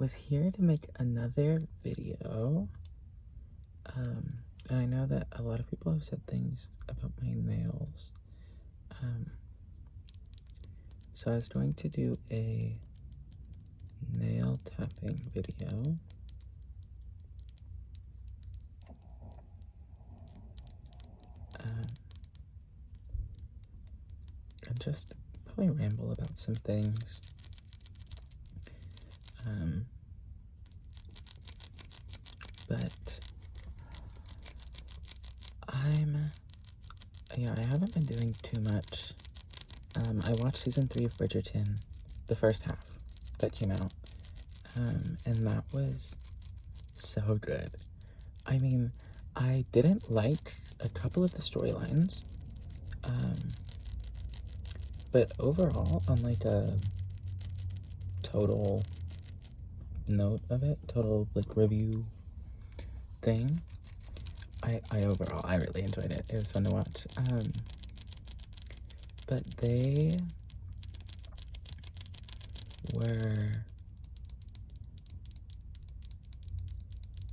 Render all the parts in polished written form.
was here to make another video. And I know that a lot of people have said things about my nails. So I was going to do a nail tapping video. And just probably ramble about some things. But I haven't been doing too much. I watched season 3 of Bridgerton, the first half that came out, and that was so good. I mean, I didn't like a couple of the storylines, but overall, on like a total note of it, total like review thing, I really enjoyed it. It was fun to watch. But they were,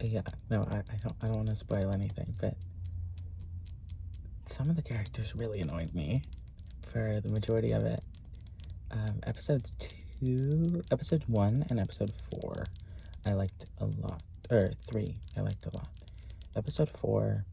yeah, no, I don't want to spoil anything, but some of the characters really annoyed me for the majority of it. Episode 1 and episode 4 I liked a lot, or 3 I liked a lot. Episode 4,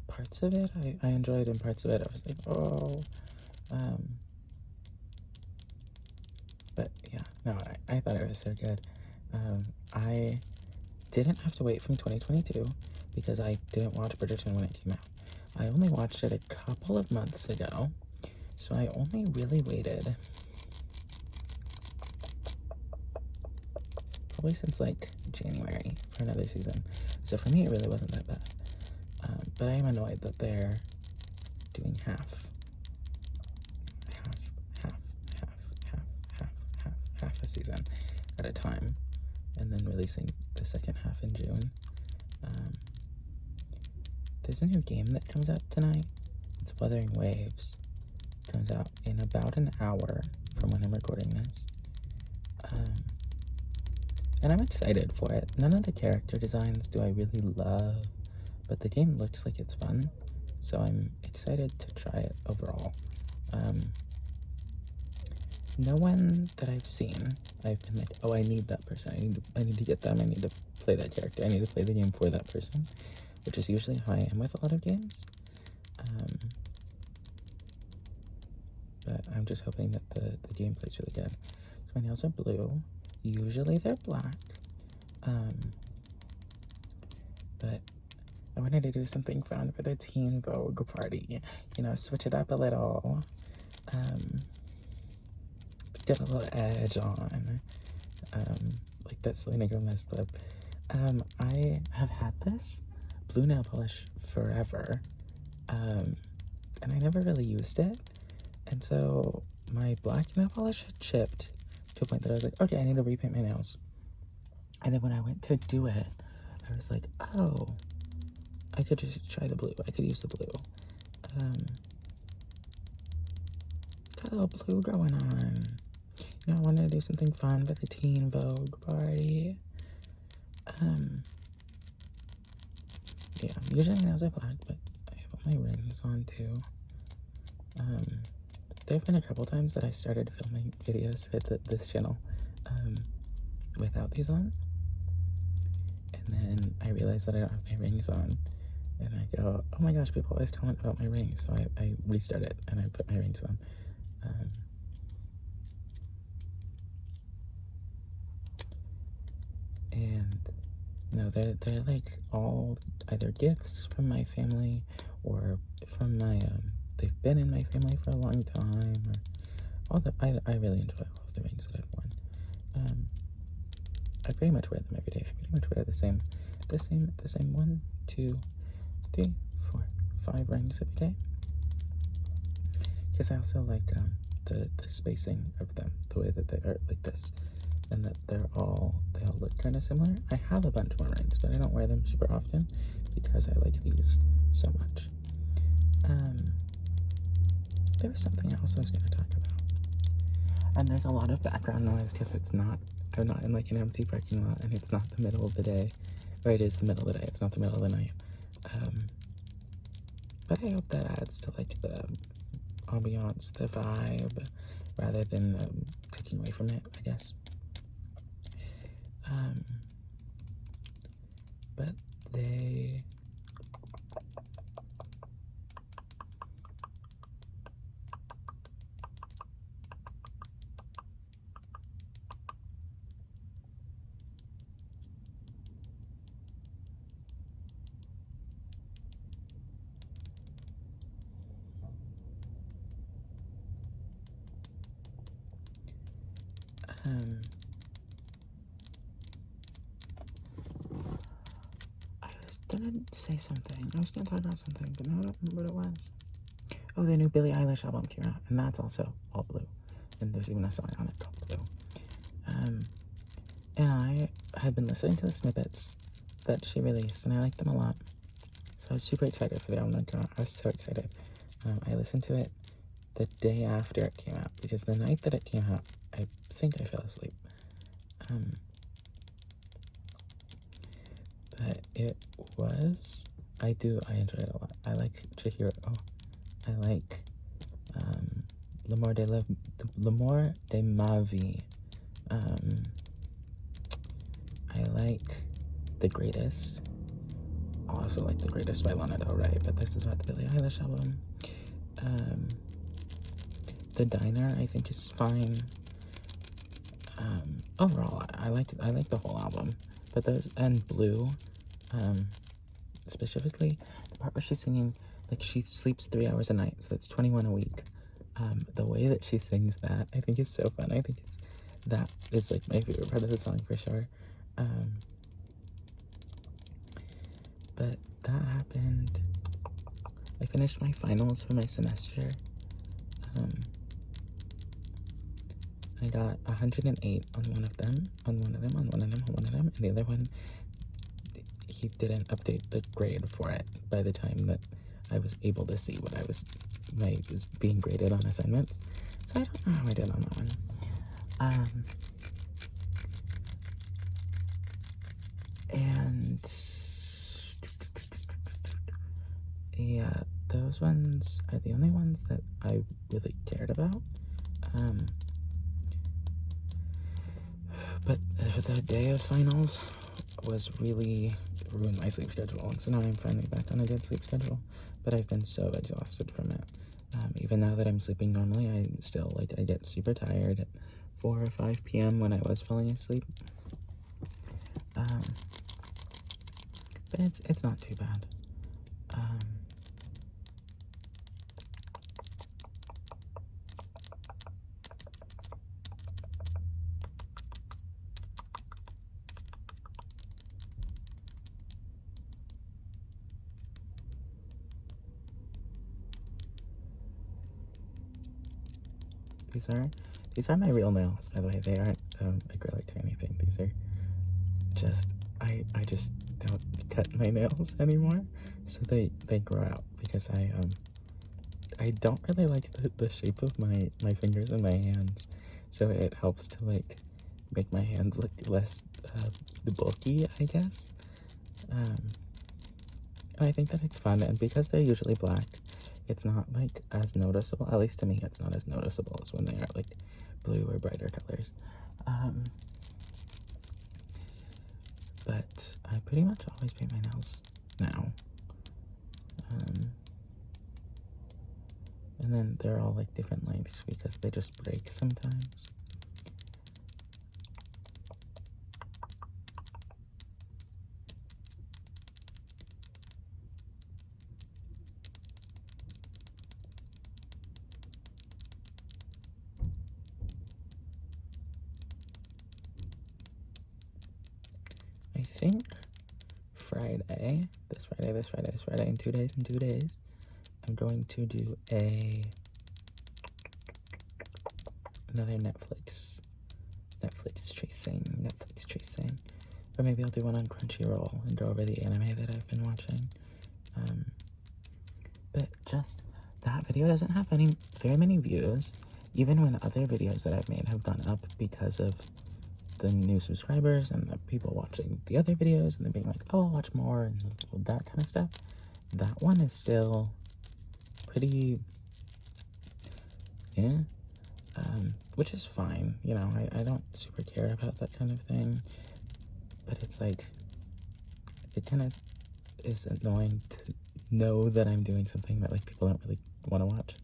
parts of it I enjoyed, and parts of it I was like, oh. But yeah, no, I thought it was so good. I didn't have to wait from 2022 because I didn't watch Bridgerton when it came out. I only watched it a couple of months ago, so I only really waited probably since like January for another season. So for me, it really wasn't that bad. But I am annoyed that they're doing half a season at a time, and then releasing the second half in June. There's a new game that comes out tonight. It's Wuthering Waves. It comes out in about an hour from when I'm recording this. And I'm excited for it. None of the character designs do I really love, but the game looks like it's fun, so I'm excited to try it overall. No one that I've seen, I've been like, oh, I need that person. I need to get them. I need to play that character. I need to play the game for that person, which is usually how I am with a lot of games. But I'm just hoping that the gameplay's really good. So my nails are blue. Usually they're black. But I wanted to do something fun for the Teen Vogue party. You know, switch it up a little. Get a little edge on. Like that Selena Gomez lip. I have had this blue nail polish forever. And I never really used it. And so my black nail polish had chipped to a point that I was like, okay, I need to repaint my nails. And then when I went to do it, I was like, oh, I could just try the blue. I could use the blue. Got a little blue going on. You know, I wanted to do something fun for the Teen Vogue party. Yeah, usually my nails are black, but I have all my rings on too. There have been a couple times that I started filming videos for this channel without these on, and then I realized that I don't have my rings on, and I go, oh my gosh, people always comment about my rings, so I restart it and I put my rings on. And no, they're like all either gifts from my family or from my they've been in my family for a long time, or all the I really enjoy all of the rings that I've worn. I pretty much wear them every day. I pretty much wear the same 1, 2, 3, 4, 5 rings every day. Because I also like the spacing of them, the way that they are like this, and that they all look kind of similar. I have a bunch more rings, but I don't wear them super often because I like these so much. There was something else I was going to talk about. And there's a lot of background noise because I'm not in like an empty parking lot, and it's not the middle of the day. Or it is the middle of the day, it's not the middle of the night. But I hope that adds to like the ambiance, the vibe, rather than taking away from it, I guess. But they... I was gonna say something. I was gonna talk about something, but now I don't remember what it was. Oh, the new Billie Eilish album came out, and that's also all blue. And there's even a song on it called Blue. And I had been listening to the snippets that she released, and I liked them a lot. So I was super excited for the album to come out. I was so excited. I listened to it the day after it came out, because the night that it came out, I think I fell asleep. But it was, I enjoyed it a lot. I like Chihiro. I like L'amour de ma vie. I like The Greatest. I also like The Greatest by Lana Del Rey, but this is about the Billie Eilish album. The Diner, I think, is fine. Overall, I liked the whole album, but those, and Blue, specifically the part where she's singing, like, she sleeps 3 hours a night, so that's 21 a week. The way that she sings that, I think is so fun. I think that is like my favorite part of the song for sure. But that happened. I finished my finals for my semester. I got 108 on one of them, and the other one, he didn't update the grade for it by the time that I was able to see what I was being graded on assignments. So I don't know how I did on that one. And yeah, those ones are the only ones that I really cared about. But the day of finals was really ruined my sleep schedule, and so now I'm finally back on a good sleep schedule. But I've been so exhausted from it. Even now that I'm sleeping normally, I still, like, I get super tired at 4 or 5 p.m. when I was falling asleep. But it's not too bad. These are my real nails, by the way. They aren't acrylic or anything. These are just, I just don't cut my nails anymore, so they grow out, because I don't really like the shape of my fingers and my hands, so it helps to, like, make my hands look less bulky, I guess. And I think that it's fun, and because they're usually black, it's not, like, as noticeable. At least to me, it's not as noticeable as when they are, like, blue or brighter colors. But I pretty much always paint my nails now. And then they're all, like, different lengths because they just break sometimes. I think this Friday, in 2 days, I'm going to do another Netflix chasing, or maybe I'll do one on Crunchyroll and go over the anime that I've been watching. But just, that video doesn't have very many views, even when other videos that I've made have gone up because of the new subscribers and the people watching the other videos and then being like, oh, I'll watch more and that kind of stuff, that one is still pretty, yeah, which is fine, you know, I don't super care about that kind of thing, but it's like, it kind of is annoying to know that I'm doing something that, like, people don't really want to watch,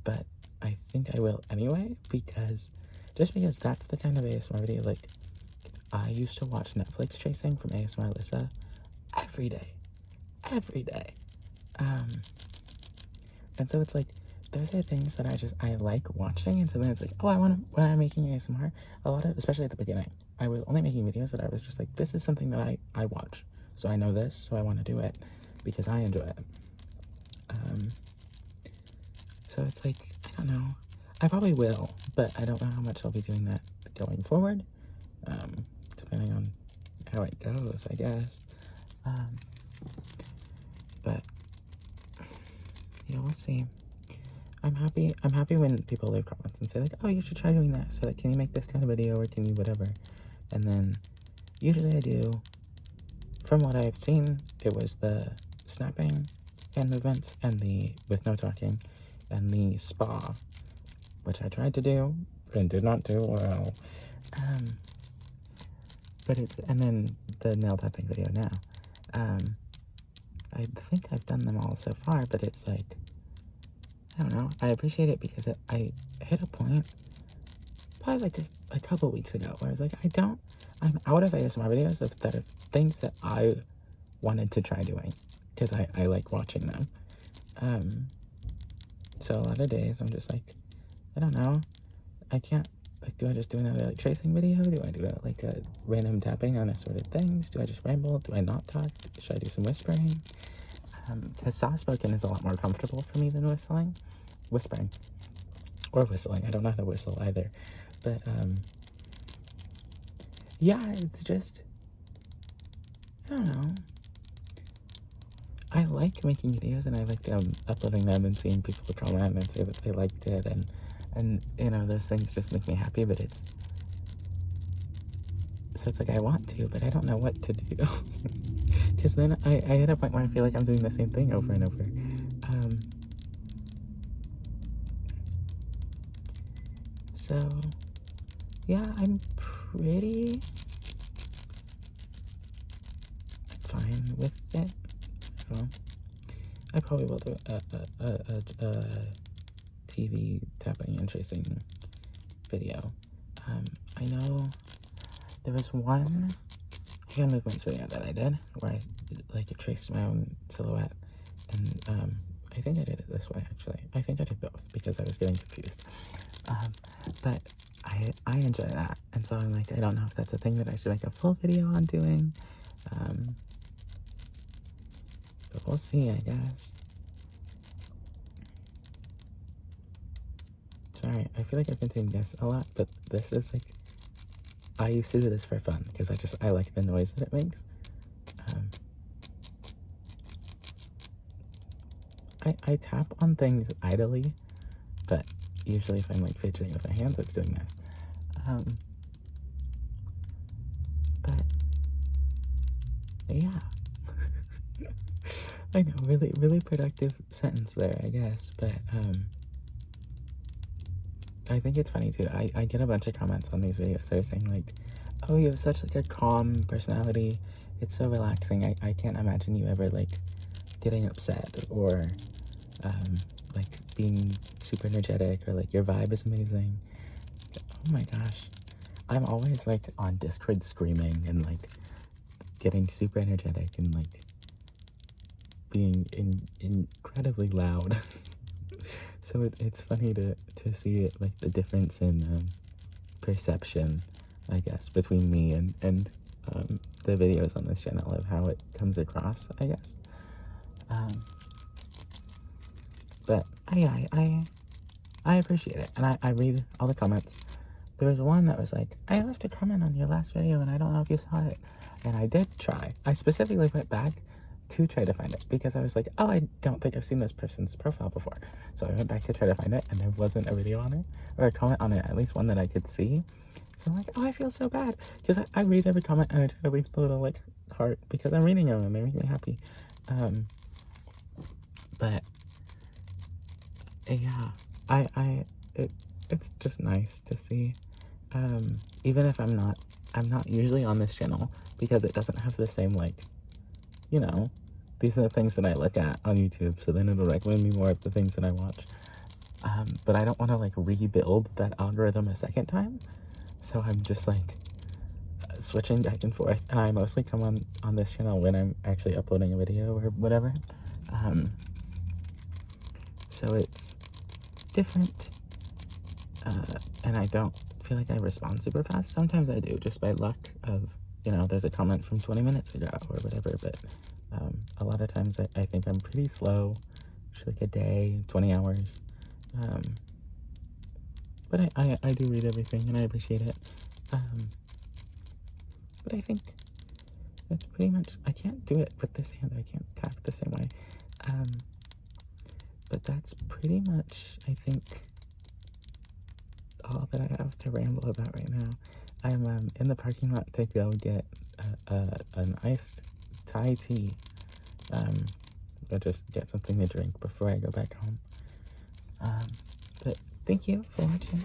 but I think I will anyway, because that's the kind of ASMR video, like, I used to watch Netflix chasing from ASMR Alyssa every day, and so it's like, those are things that I like watching, and so then it's like, oh, when I'm making ASMR, a lot of, especially at the beginning, I was only making videos that I was just like, this is something that I watch, so I know this, so I want to do it, because I enjoy it, so it's like, I don't know, I probably will, but I don't know how much I'll be doing that going forward, depending on how it goes, I guess, but, yeah, we'll see. I'm happy when people leave comments and say, like, oh, you should try doing that, so, like, can you make this kind of video, or can you whatever, and then, usually I do. From what I've seen, it was the snapping hand movements, and the with no talking, and the spa, which I tried to do, and did not do well, but it's, and then the nail tapping video now, I think I've done them all so far, but it's like, I don't know, I appreciate it because I hit a point, probably like a couple weeks ago, where I was like, I'm out of ASMR videos that are things that I wanted to try doing, because I like watching them, so a lot of days I'm just like, I don't know, I can't, like, do I just do another, like, tracing video? Do I do like a random tapping on assorted things? Do I just ramble? Do I not talk? Should I do some whispering? Because soft-spoken is a lot more comfortable for me than whispering, or whistling. I don't know how to whistle either, but, yeah, it's just, I don't know, I like making videos, and I like uploading them and seeing people comment and say that they liked it, and, you know, those things just make me happy, but so it's like, I want to, but I don't know what to do, because then I hit a point where I feel like I'm doing the same thing over and over, so, yeah, I'm pretty fine with it. Well, I probably will do a TV tapping and tracing video. I know there was one hand movements video that I did where I like traced my own silhouette, and I think I did it this way, actually. I think I did both because I was getting confused. But I enjoy that, and so I'm like, I don't know if that's a thing that I should make a full video on doing, but we'll see, I guess. Sorry, I feel like I've been saying this a lot, but this is like, I used to do this for fun, because I like the noise that it makes. I tap on things idly, but usually if I'm like fidgeting with my hands, it's doing this. But yeah, I know, really productive sentence there, I guess, but I think it's funny too. I get a bunch of comments on these videos that are saying like, oh, you have such like a calm personality, it's so relaxing, I can't imagine you ever like getting upset, or like being super energetic, or like your vibe is amazing. Oh my gosh, I'm always like on Discord screaming and like getting super energetic and like being incredibly loud. So it's funny to see it, like the difference in perception, I guess, between me and the videos on this channel, of how it comes across, I guess. But I appreciate it, and I read all the comments. There was one that was like, I left a comment on your last video and I don't know if you saw it. And I did try. I specifically went back to try to find it because I was like, oh, I don't think I've seen this person's profile before. So I went back to try to find it, and there wasn't a video on it or a comment on it, at least one that I could see. So I'm like, oh, I feel so bad because I read every comment and I try to leave the little like heart because I'm reading them and they make me happy. But yeah, it's just nice to see. Even if I'm not usually on this channel because it doesn't have the same, like, you know, these are the things that I look at on YouTube, so then it'll recommend me more of the things that I watch. But I don't want to like rebuild that algorithm a second time, so I'm just like switching back and forth, and I mostly come on this channel when I'm actually uploading a video or whatever. So it's different, and I don't feel like I respond super fast. Sometimes I do, just by luck of, you know, there's a comment from 20 minutes ago or whatever, but a lot of times I think I'm pretty slow, just like a day, 20 hours. But I do read everything and I appreciate it. But I think that's pretty much, I can't do it with this hand, I can't tap the same way. But that's pretty much, I think, all that I have to ramble about right now. I'm in the parking lot to go get an iced Thai tea. Or just get something to drink before I go back home. But thank you for watching.